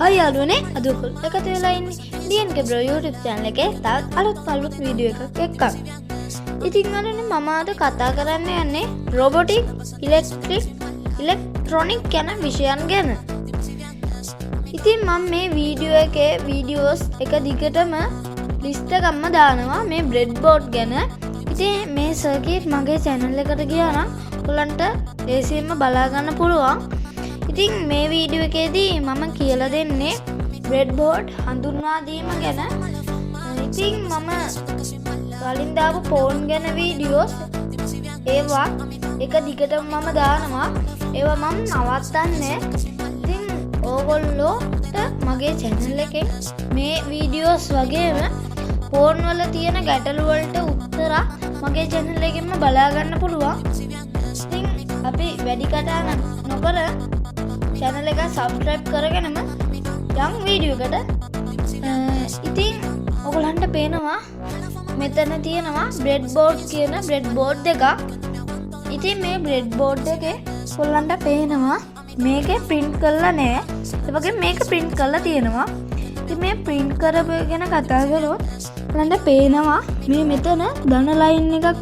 Hai යාළුවනේ අද ඔයගොල්ලෝ එකතු වෙලා ඉන්නේ DNK Bro YouTube channel එකේ තවත් අලුත් වීඩියෝ එකක් එක්ක. ඉතින් අරනේ මම අද කතා කරන්න යන්නේ robotic electronic යන විෂයන් ගැන. ඉතින් මම මේ වීඩියෝ එකේ වීඩියෝස් එක දිගටම ලිස්ට් එකක්ම දානවා මේ breadboard ගැන. ඉතින් මේ සර්කිට් මගේ channel එකට ගියා නම් ඔයගලන්ට ලේසියෙන්ම බලා ගන්න පුළුවන්. ඉතින් මේ වීඩියෝ එකේදී මම කියලා දෙන්නේ breadboard හඳුන්වා දීම ගැන. ඉතින් මම කලින් දාපු ෆෝන් ගැන වීඩියෝස් ඒවා එක දිගටම මම දානවා. ඒවා මම නවත්තන්නේ. ඉතින් ඕගොල්ලෝට මගේ channel එකෙන් මේ වීඩියෝස් වගේම ෆෝන් වල තියෙන ගැටලු වලට උත්තර මගේ channel එකෙන්ම බලා ගන්න පුළුවන්. ඉතින් අපි වැඩි කතා නොකර channel එක subscribe කරගෙනම යම් වීඩියෝ එකට. ඉතින් ඔයගලන්ට පේනවා මෙතන තියෙනවා breadboard කියන breadboard එකක්. ඉතින් මේ breadboard එකේ ඔයගලන්ට පේනවා මේකේ print කරලා නැහැ. ඒ වගේ මේක print කරලා තියෙනවා. ඉතින් මේ print කරපු එක ගැන කතා කරොත් ඔයගලන්ට පේනවා මේ මෙතන ධන line එකක්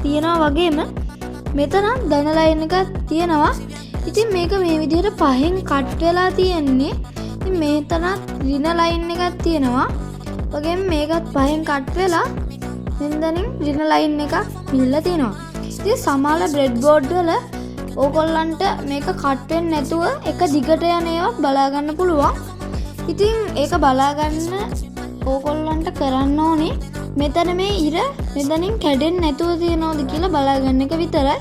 තියෙනවා වගේම මෙතන ධන line එකක් තියෙනවා. ඉතින් මේක මේ විදිහට පහෙන් කට් වෙලා තියෙන්නේ. ඉතින් මෙතන ඍණ ලයින් එකක් තියෙනවා. වගේම මේකත් පහෙන් කට් වෙලා මෙතනින් ඍණ ලයින් එකක් මිල්ලලා තියෙනවා. ඉතින් සමහර breadboard වල ඕගොල්ලන්ට මේක කට් වෙන්නේ නැතුව එක දිගට යන ඒවා බලා ගන්න පුළුවන්. ඉතින් ඒක බලා ගන්න ඕගොල්ලන්ට කරන්න ඕනේ මෙතන මේ ඉර මෙතනින් කැඩෙන්නේ නැතුව තියෙනවද කියලා බලා ගන්න එක විතරයි.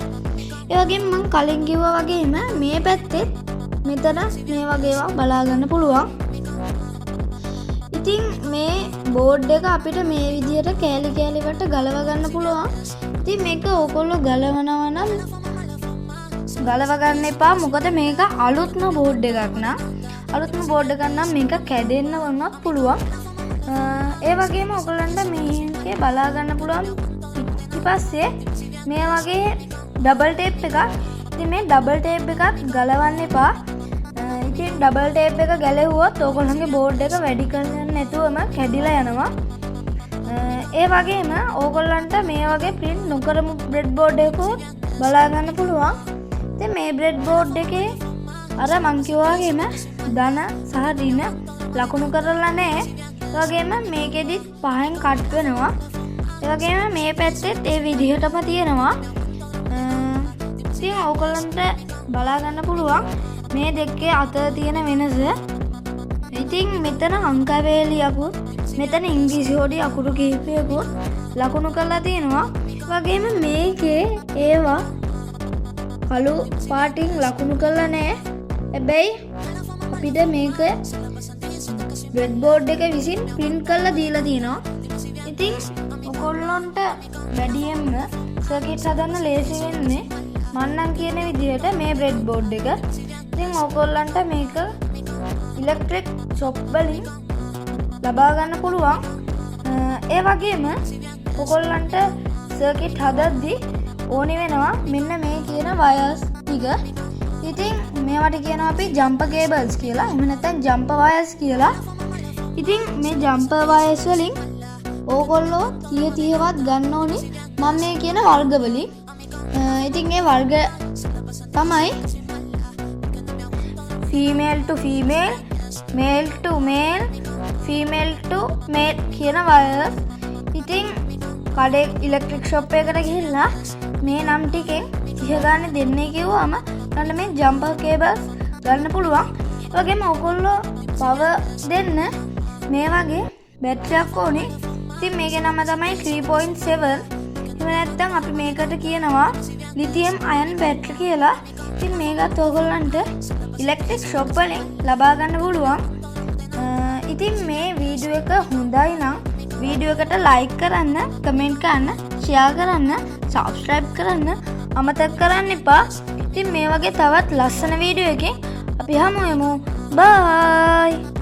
ඒ වගේම මම කලින් කිව්වා වගේම මේ පැත්තේ මෙතන මේ වගේ ඒවා බලා ගන්න පුළුවන්. ඉතින් මේ බෝඩ් එක අපිට මේ විදිහට කෑලි කෑලි වලට ගලව ගන්න පුළුවන්. ඉතින් මේක ඕගොල්ලෝ ගලවනවා නම් ගලව ගන්න එපා. මොකද මේක අලුත්ම බෝඩ් එකක් නා. අලුත්ම බෝඩ් එකක් නම් මේක කැඩෙන්න වුණත් පුළුවන්. ඒ වගේම ඔයගොල්ලන්ට මේකේ බලා ගන්න පුළුවන් ඊපස්සේ මේ වගේ ඩබල් ටේප් එකක්. ඉතින් මේ ඩබල් ටේප් එකත් ගලවන්න එපා. ඉතින් ඩබල් ටේප් එක ගැලෙව්වොත් ඕගොල්ලන්ගේ බෝඩ් එක වැඩි කරන්න නැතුවම කැඩිලා යනවා. ඒ වගේම ඕගොල්ලන්ට මේ වගේ print නොකරමු breadboard එකක් බලා ගන්න පුළුවන්. ඉතින් මේ breadboard එකේ අර මං කිව්වා වගේම ධන සහ ඍණ ලකුණු කරලා නැහැ. ඒ වගේම මේකෙදිත් පහෙන් කට් වෙනවා. ඒ වගේම මේ පැත්තෙත් ඒ විදිහටම තියෙනවා. ඉතින් ඕගොල්ලන්ට බලා ගන්න පුළුවන් මේ දෙකේ අතර තියෙන වෙනස. ඉතින් මෙතන අංක වේලියකුත් මෙතන ඉංග්‍රීසි හොඩි අකුරු කිහිපයකුත් ලකුණු කරලා තියෙනවා. වගේම මේකේ ඒවා කළු පාටින් ලකුණු කරලා නැහැ. හැබැයි අපිට මේක breadboard එක විසින් print කරලා දීලා තියෙනවා. ඉතින් ඔයගොල්ලන්ට වැඩියෙන්ම circuit හදන්න ලේසි වෙන්නේ මන්නම් කියන විදිහට මේ breadboard එක. ඉතින් ඔයගොල්ලන්ට මේක ඉලෙක්ට්‍රික් shop වලින් ලබා ගන්න පුළුවන්. ඒ වගේම ඔයගොල්ලන්ට circuit හදද්දී ඕනි වෙනවා මෙන්න මේ කියන wires ටික. ඉතින් මේවට කියනවා අපි jumper cables කියලා. එහෙම නැත්නම් jumper wires කියලා. ඉතින් මේ jumper wires වලින් ඕගොල්ලෝ 30වත් ගන්න ඕනි මම මේ කියන වර්ග වලින්. ඉතින් ඒ වර්ග තමයි female to female, male to male, female to male කියන wires. ඉතින් කඩේ ඉලෙක්ට්‍රික් ෂොප් එකකට ගිහිල්ලා මේ නම් ටිකෙන් 30 ගන්න දෙන්නේ කිව්වම ගන්න මේ jumper cables ගන්න පුළුවන්. ඒ වගේම ඔයගොල්ලෝ power දෙන්න මේ වගේ බැටරියක් ඕනේ. ඉතින් මේකේ නම තමයි 3.7. එහෙම නැත්නම් අපි මේකට කියනවා lithium ion battery කියලා. ඉතින් මේකත් ඔයගොල්ලන්ට ඉලෙක්ට්‍රික් ෂොප් වලින් ලබා ගන්න පුළුවන්. ඉතින් මේ වීඩියෝ එක හොඳයි නම් වීඩියෝ එකට like කරන්න, comment කරන්න, share කරන්න, subscribe කරන්න අමතක කරන්න එපා. ඉතින් මේ වගේ තවත් ලස්සන වීඩියෝ එකකින් අපි හමු වෙමු. bye.